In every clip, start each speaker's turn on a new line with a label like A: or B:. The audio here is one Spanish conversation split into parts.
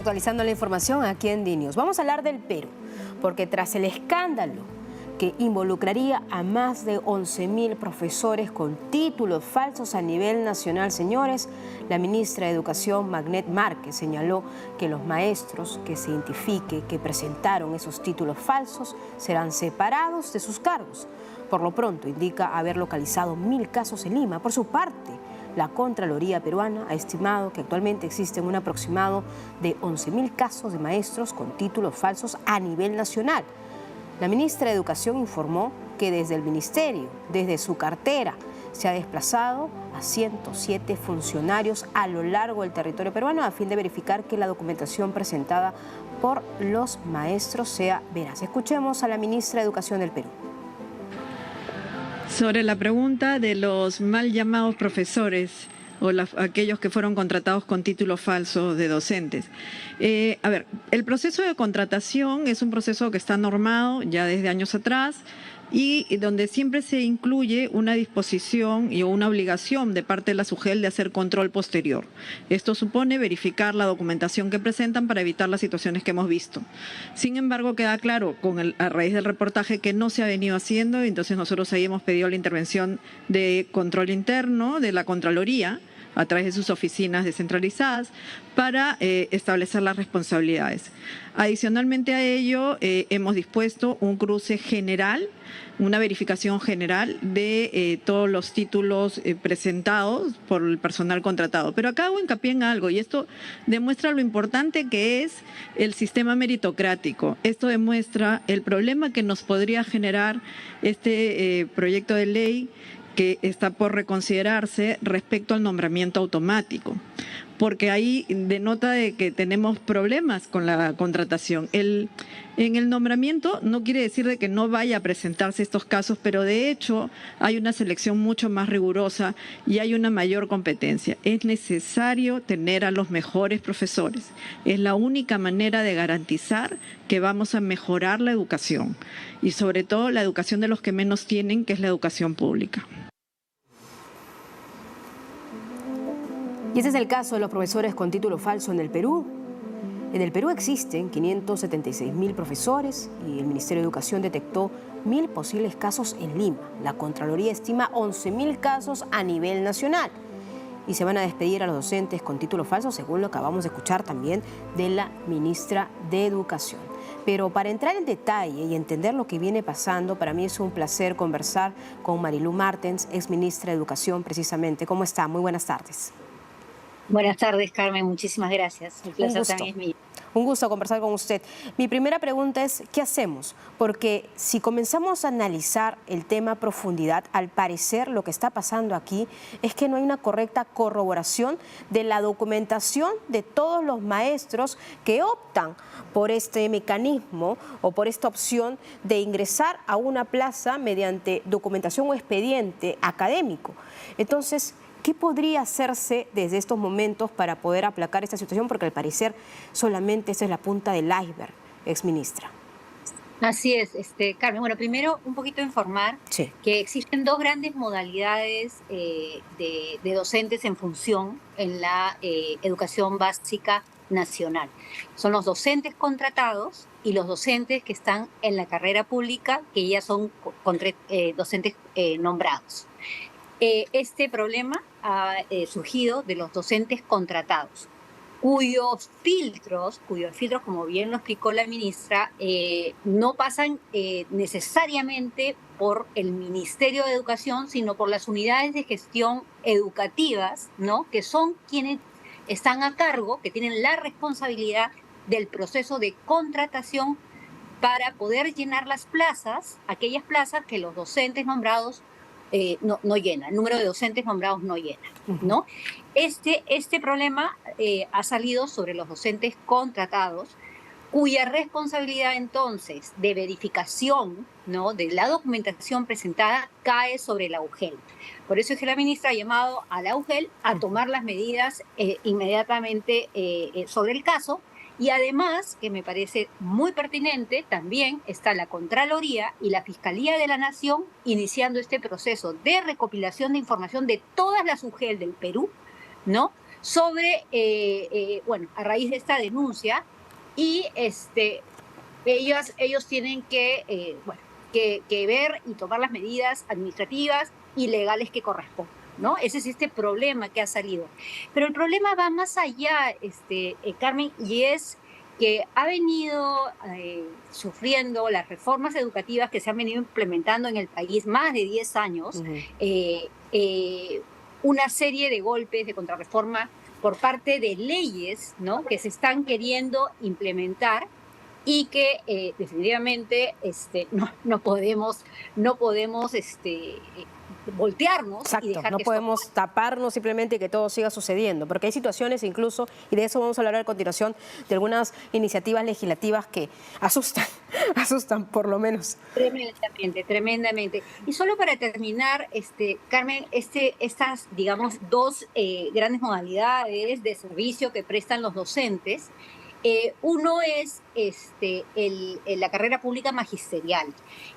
A: Actualizando la información aquí en DNews. Vamos a hablar del Perú, porque tras el escándalo que involucraría a más de 11.000 profesores con títulos falsos a nivel nacional, señores, la ministra de Educación, Magnet Márquez, señaló que los maestros que se identifique que presentaron esos títulos falsos serán separados de sus cargos. Por lo pronto, indica haber localizado 1.000 casos en Lima. Por su parte, la Contraloría peruana ha estimado que actualmente existen un aproximado de 11.000 casos de maestros con títulos falsos a nivel nacional. La ministra de Educación informó que desde el ministerio, desde su cartera, se ha desplazado a 107 funcionarios a lo largo del territorio peruano a fin de verificar que la documentación presentada por los maestros sea veraz. Escuchemos a la ministra de Educación del Perú.
B: Sobre la pregunta de los mal llamados profesores o aquellos que fueron contratados con títulos falsos de docentes. El proceso de contratación es un proceso que está normado ya desde años atrás y donde siempre se incluye una disposición y una obligación de parte de la SUGEL de hacer control posterior. Esto supone verificar la documentación que presentan para evitar las situaciones que hemos visto. Sin embargo, queda claro a raíz del reportaje que no se ha venido haciendo, entonces nosotros ahí hemos pedido la intervención de control interno de la Contraloría a través de sus oficinas descentralizadas para establecer las responsabilidades. Adicionalmente a ello, hemos dispuesto un cruce general, una verificación general de todos los títulos presentados por el personal contratado. Pero acá hago hincapié en algo, y esto demuestra lo importante que es el sistema meritocrático. Esto demuestra el problema que nos podría generar este proyecto de ley que está por reconsiderarse respecto al nombramiento automático, porque ahí denota de que tenemos problemas con la contratación. En el nombramiento no quiere decir de que no vaya a presentarse estos casos, pero de hecho hay una selección mucho más rigurosa y hay una mayor competencia. Es necesario tener a los mejores profesores. Es la única manera de garantizar que vamos a mejorar la educación y sobre todo la educación de los que menos tienen, que es la educación pública.
A: Y ese es el caso de los profesores con título falso en el Perú. En el Perú existen 576.000 profesores y el Ministerio de Educación detectó 1.000 posibles casos en Lima. La Contraloría estima 11.000 casos a nivel nacional. Y se van a despedir a los docentes con título falso, según lo que acabamos de escuchar también de la ministra de Educación. Pero para entrar en detalle y entender lo que viene pasando, para mí es un placer conversar con Marilú Martens, exministra de Educación precisamente. ¿Cómo está? Muy buenas tardes.
C: Buenas tardes, Carmen. Muchísimas gracias. El placer también es mío.
A: Un gusto conversar con usted. Mi primera pregunta es, ¿qué hacemos? Porque si comenzamos a analizar el tema a profundidad, al parecer lo que está pasando aquí es que no hay una correcta corroboración de la documentación de todos los maestros que optan por este mecanismo o por esta opción de ingresar a una plaza mediante documentación o expediente académico. Entonces, ¿qué podría hacerse desde estos momentos para poder aplacar esta situación? Porque al parecer solamente esa es la punta del iceberg, exministra.
C: Así es, Carmen. Bueno, primero un poquito informar que existen dos grandes modalidades de docentes en función en la educación básica nacional. Son los docentes contratados y los docentes que están en la carrera pública, que ya son docentes nombrados. Este problema ha surgido de los docentes contratados, cuyos filtros, como bien lo explicó la ministra, no pasan necesariamente por el Ministerio de Educación, sino por las unidades de gestión educativas, ¿no? Que son quienes están a cargo, que tienen la responsabilidad del proceso de contratación para poder llenar las plazas, aquellas plazas que los docentes nombrados no llena, el número de docentes nombrados no llena, ¿no? Este problema ha salido sobre los docentes contratados, cuya responsabilidad entonces de verificación, ¿no?, de la documentación presentada cae sobre la UGEL. Por eso es que la ministra ha llamado a la UGEL a tomar las medidas inmediatamente sobre el caso. Y además, que me parece muy pertinente, también está la Contraloría y la Fiscalía de la Nación iniciando este proceso de recopilación de información de todas las UGEL del Perú, ¿no?, sobre, bueno, a raíz de esta denuncia, y ellos tienen que, bueno, que ver y tomar las medidas administrativas y legales que correspondan, ¿no? Ese es este problema que ha salido. Pero el problema va más allá, Carmen, y es que ha venido sufriendo las reformas educativas que se han venido implementando en el país más de 10 años, una serie de golpes de contrarreforma por parte de leyes, ¿no?, que se están queriendo implementar y que definitivamente no podemos voltearnos.
A: Exacto,
C: y dejar
A: no
C: que
A: podemos
C: esto...
A: taparnos simplemente y que todo siga sucediendo, porque hay situaciones incluso, y de eso vamos a hablar a continuación, de algunas iniciativas legislativas que asustan, asustan por lo menos.
C: Tremendamente, tremendamente. Y solo para terminar, Carmen, estas, digamos, dos grandes modalidades de servicio que prestan los docentes. Uno es la carrera pública magisterial.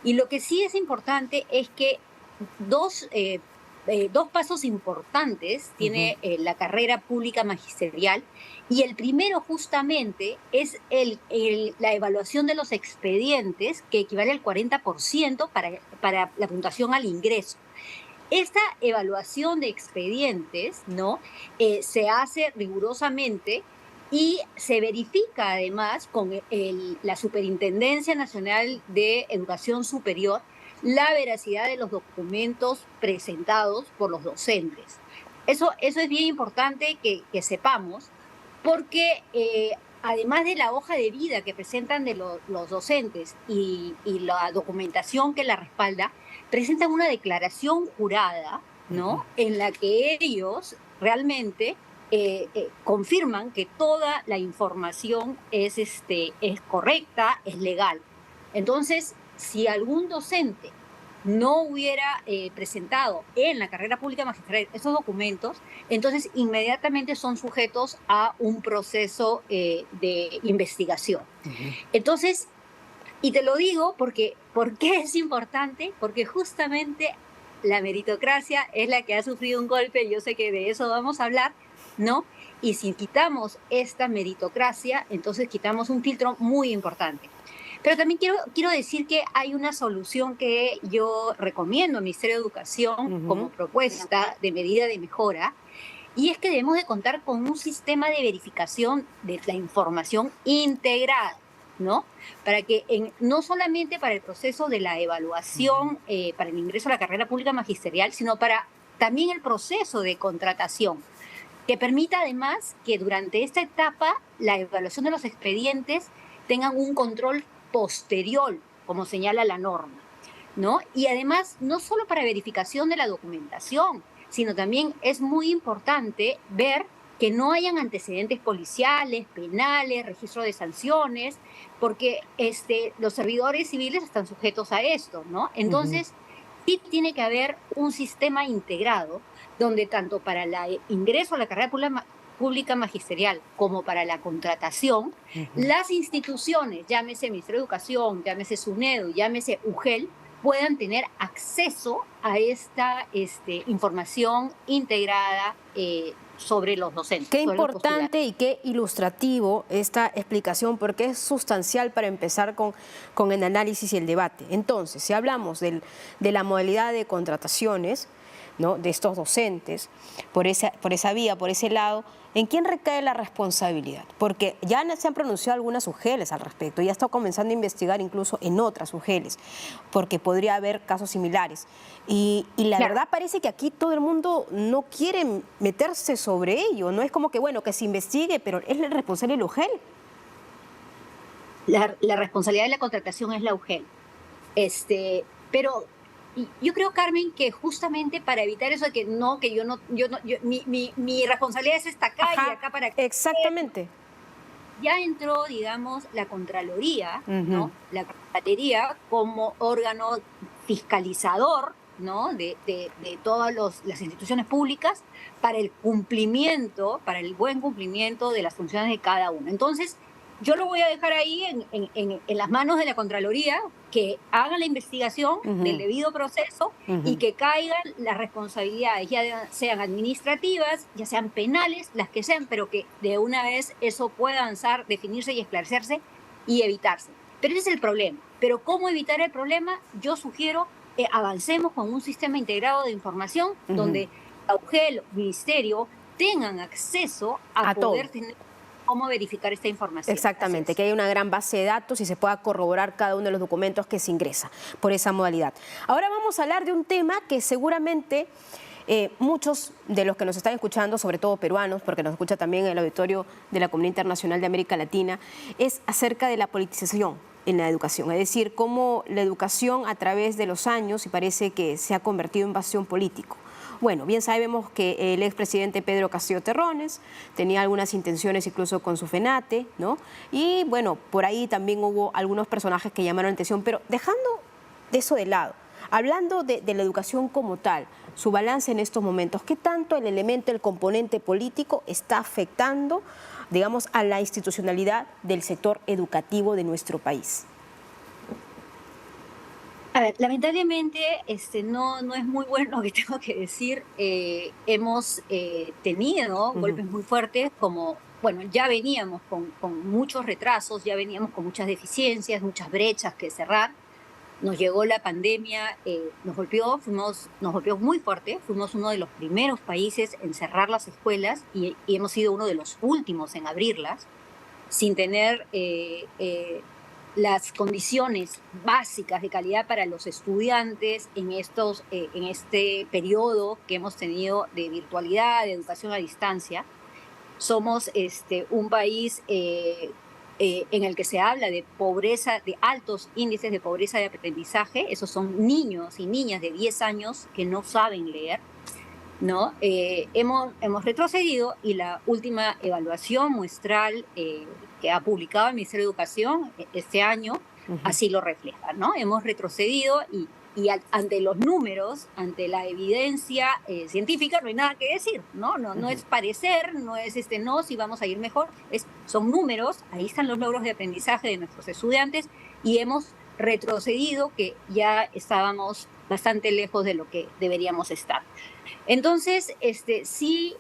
C: Y lo que sí es importante es que dos pasos importantes tiene la carrera pública magisterial, y el primero justamente es la evaluación de los expedientes, que equivale al 40% para la puntuación al ingreso. Esta evaluación de expedientes, ¿no?, se hace rigurosamente y se verifica además con la Superintendencia Nacional de Educación Superior la veracidad de los documentos presentados por los docentes. Eso es bien importante que sepamos, porque además de la hoja de vida que presentan de los docentes y la documentación que la respalda, presentan una declaración jurada, ¿no?, en la que ellos realmente confirman que toda la información es correcta, es legal. Entonces, si algún docente no hubiera presentado en la carrera pública magistral esos documentos, entonces inmediatamente son sujetos a un proceso de investigación. Entonces, y te lo digo ¿por qué es importante? Porque justamente la meritocracia es la que ha sufrido un golpe, yo sé que de eso vamos a hablar, ¿no? Y si quitamos esta meritocracia, entonces quitamos un filtro muy importante. Pero también quiero decir que hay una solución que yo recomiendo al Ministerio de Educación como propuesta de medida de mejora, y es que debemos de contar con un sistema de verificación de la información integrada, ¿no? Para que no solamente para el proceso de la evaluación, para el ingreso a la carrera pública magisterial, sino para también el proceso de contratación, que permita además que durante esta etapa la evaluación de los expedientes tengan un control posterior, como señala la norma, ¿no? Y además, no solo para verificación de la documentación, sino también es muy importante ver que no hayan antecedentes policiales, penales, registro de sanciones, porque los servidores civiles están sujetos a esto, ¿no? Entonces, sí tiene que haber un sistema integrado donde tanto para el ingreso a la carrera pública magisterial como para la contratación, las instituciones, llámese Ministerio de Educación, llámese SUNEDU, llámese UGEL, puedan tener acceso a esta información integrada sobre los docentes.
A: Qué importante y qué ilustrativo esta explicación, porque es sustancial para empezar con el análisis y el debate. Entonces, si hablamos de la modalidad de contrataciones, ¿no?, de estos docentes, por esa vía, por ese lado, ¿en quién recae la responsabilidad? Porque ya se han pronunciado algunas UGELs al respecto, ya está comenzando a investigar incluso en otras UGELs, porque podría haber casos similares. Y la verdad parece que aquí todo el mundo no quiere meterse sobre ello, no es como que, bueno, que se investigue, pero es el responsable de la UGEL.
C: La responsabilidad de la contratación es la UGEL. Pero yo creo, Carmen, que justamente para evitar eso de que mi responsabilidad es esta acá y acá para...
A: Exactamente.
C: Ya entró, digamos, la Contraloría, ¿no?, la Contraloría como órgano fiscalizador, ¿no?, de todas las instituciones públicas para el cumplimiento, para el buen cumplimiento de las funciones de cada uno. Entonces, yo lo voy a dejar ahí en las manos de la Contraloría, que hagan la investigación del debido proceso y que caigan las responsabilidades, ya sean administrativas, ya sean penales, las que sean, pero que de una vez eso pueda avanzar, definirse y esclarecerse y evitarse. Pero ese es el problema. Pero ¿cómo evitar el problema? Yo sugiero avancemos con un sistema integrado de información donde la UGEL, el Ministerio, tengan acceso a poder tener cómo verificar esta información.
A: Exactamente, que haya una gran base de datos y se pueda corroborar cada uno de los documentos que se ingresa por esa modalidad. Ahora vamos a hablar de un tema que seguramente muchos de los que nos están escuchando, sobre todo peruanos, porque nos escucha también el auditorio de la Comunidad Internacional de América Latina, es acerca de la politización en la educación, es decir, cómo la educación a través de los años y parece que se ha convertido en bastión político. Bueno, bien sabemos que el expresidente Pedro Castillo Terrones tenía algunas intenciones incluso con su FENATE, ¿no? Y bueno, por ahí también hubo algunos personajes que llamaron la atención, pero dejando eso de lado, hablando de la educación como tal, su balance en estos momentos, ¿qué tanto el elemento, el componente político está afectando, digamos, a la institucionalidad del sector educativo de nuestro país?
C: A ver, lamentablemente no es muy bueno lo que tengo que decir. Hemos tenido golpes muy fuertes, como, bueno, ya veníamos con muchos retrasos, ya veníamos con muchas deficiencias, muchas brechas que cerrar. Nos llegó la pandemia, nos golpeó muy fuerte, fuimos uno de los primeros países en cerrar las escuelas y hemos sido uno de los últimos en abrirlas, sin tener las condiciones básicas de calidad para los estudiantes en este periodo que hemos tenido de virtualidad, de educación a distancia. Somos un país en el que se habla de pobreza, de altos índices de pobreza de aprendizaje. Esos son niños y niñas de 10 años que no saben leer, ¿no? Hemos retrocedido y la última evaluación muestral que ha publicado el Ministerio de Educación este año así lo refleja, ¿no? Hemos retrocedido y ante los números, ante la evidencia científica, no hay nada que decir, ¿no? No es parecer, no es no, si vamos a ir mejor, son números, ahí están los logros de aprendizaje de nuestros estudiantes y hemos retrocedido, que ya estábamos bastante lejos de lo que deberíamos estar. Entonces, sí,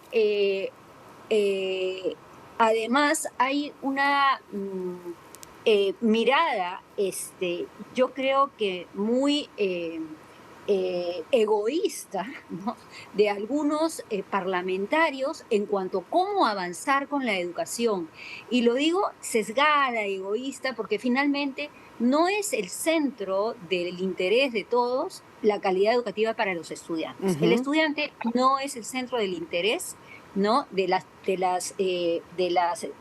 C: además hay una mirada, yo creo que muy egoísta, ¿no?, de algunos parlamentarios en cuanto a cómo avanzar con la educación. Y lo digo sesgada, egoísta, porque finalmente no es el centro del interés de todos la calidad educativa para los estudiantes. El estudiante no es el centro del interés, ¿no?, de las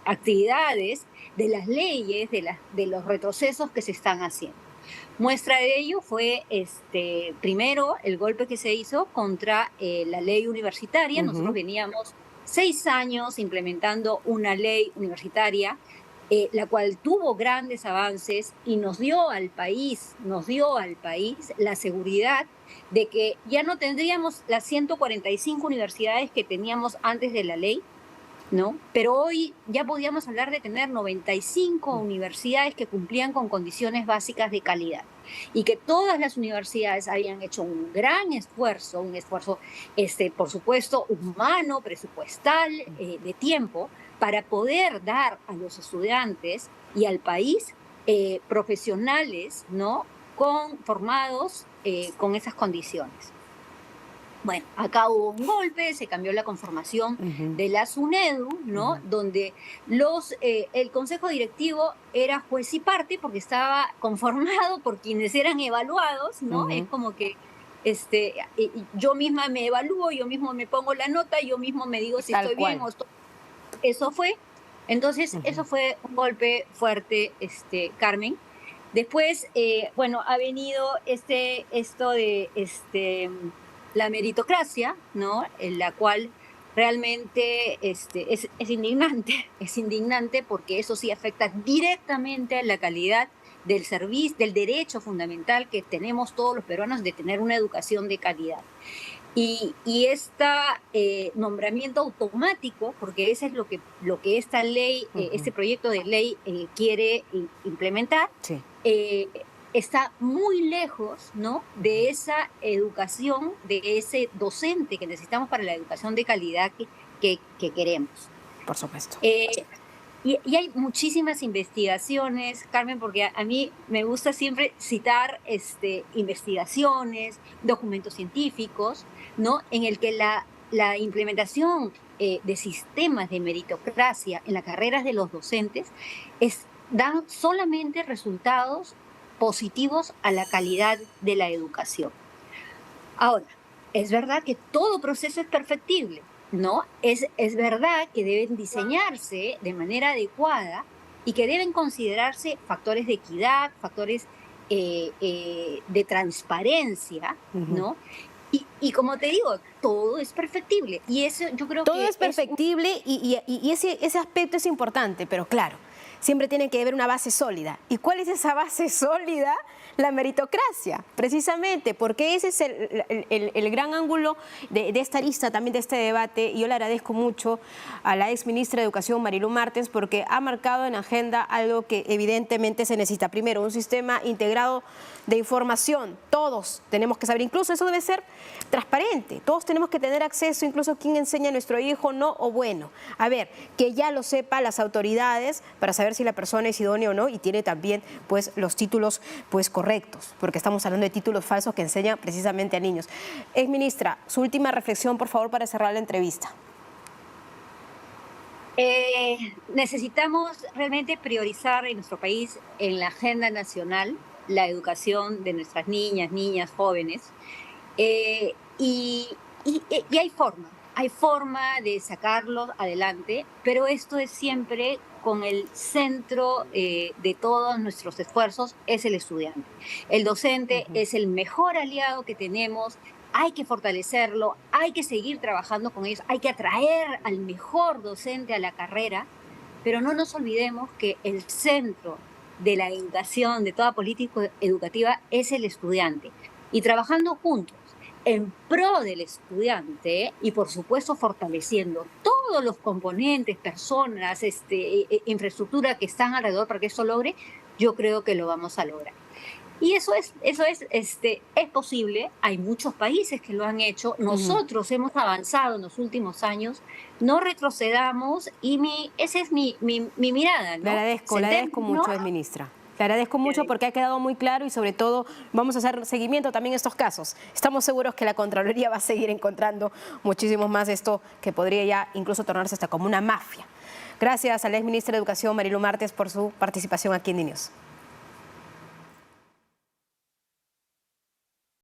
C: actividades, de las leyes, de los retrocesos que se están haciendo. Muestra de ello fue primero el golpe que se hizo contra la ley universitaria. Nosotros veníamos 6 años implementando una ley universitaria, la cual tuvo grandes avances y nos dio al país la seguridad de que ya no tendríamos las 145 universidades que teníamos antes de la ley, ¿no? Pero hoy ya podíamos hablar de tener 95 universidades que cumplían con condiciones básicas de calidad y que todas las universidades habían hecho un gran esfuerzo, por supuesto, humano, presupuestal, de tiempo, para poder dar a los estudiantes y al país profesionales, ¿no?, formados con esas condiciones. Bueno, acá hubo un golpe, se cambió la conformación de la SUNEDU, ¿no?, donde el consejo directivo era juez y parte porque estaba conformado por quienes eran evaluados, ¿no? Es como que yo misma me evalúo, yo mismo me pongo la nota, yo mismo me digo si estoy bien o estoy... Eso fue. Entonces, eso fue un golpe fuerte, Carmen. Después, bueno, ha venido esto de la meritocracia, ¿no?, en la cual realmente es indignante porque eso sí afecta directamente a la calidad del servicio, del derecho fundamental que tenemos todos los peruanos de tener una educación de calidad. Y este nombramiento automático, porque eso es lo que esta ley, este proyecto de ley quiere implementar,
A: sí.
C: Está muy lejos, ¿no?, de esa educación, de ese docente que necesitamos para la educación de calidad que queremos.
A: Por supuesto.
C: Y hay muchísimas investigaciones, Carmen, porque a mí me gusta siempre citar investigaciones, documentos científicos, ¿no?, en el que la implementación de sistemas de meritocracia en las carreras de los docentes dan solamente resultados positivos a la calidad de la educación. Ahora, es verdad que todo proceso es perfectible, ¿no? Es verdad que deben diseñarse de manera adecuada y que deben considerarse factores de equidad, factores de transparencia, ¿no? Y como te digo, todo es perfectible. Y eso yo creo que
A: todo es perfectible y ese aspecto es importante, pero claro, siempre tiene que haber una base sólida. ¿Y cuál es esa base sólida? La meritocracia, precisamente, porque ese es el gran ángulo de esta arista, también de este debate. Y yo le agradezco mucho a la ex ministra de Educación, Marylú Martens, porque ha marcado en agenda algo que evidentemente se necesita. Primero, un sistema integrado de información. Todos tenemos que saber, incluso eso debe ser transparente. Todos tenemos que tener acceso, incluso quién enseña a nuestro hijo, no o bueno. A ver, que ya lo sepan las autoridades para saber si la persona es idónea o no y tiene también pues los títulos pues correctos, porque estamos hablando de títulos falsos que enseñan precisamente a niños. Ex ministra, su última reflexión, por favor, para cerrar la entrevista.
C: Necesitamos realmente priorizar en nuestro país, en la agenda nacional, la educación de nuestras niñas, jóvenes, y hay forma de sacarlos adelante, pero esto es siempre con el centro de todos nuestros esfuerzos, es el estudiante. El docente es el mejor aliado que tenemos, hay que fortalecerlo, hay que seguir trabajando con ellos, hay que atraer al mejor docente a la carrera, pero no nos olvidemos que el centro de la educación, de toda política educativa, es el estudiante. Y trabajando juntos en pro del estudiante y, por supuesto, fortaleciendo todos los componentes, personas, infraestructura que están alrededor para que eso logre, yo creo que lo vamos a lograr. Y eso es posible. Hay muchos países que lo han hecho. Nosotros hemos avanzado en los últimos años. No retrocedamos y esa es mi mirada, ¿no?
A: Le agradezco mucho, ministra. Le agradezco mucho porque ha quedado muy claro y sobre todo vamos a hacer seguimiento también a estos casos. Estamos seguros que la Contraloría va a seguir encontrando muchísimos más de esto que podría ya incluso tornarse hasta como una mafia. Gracias a la ex ministra de Educación, Marylú Martens, por su participación aquí en DiNews.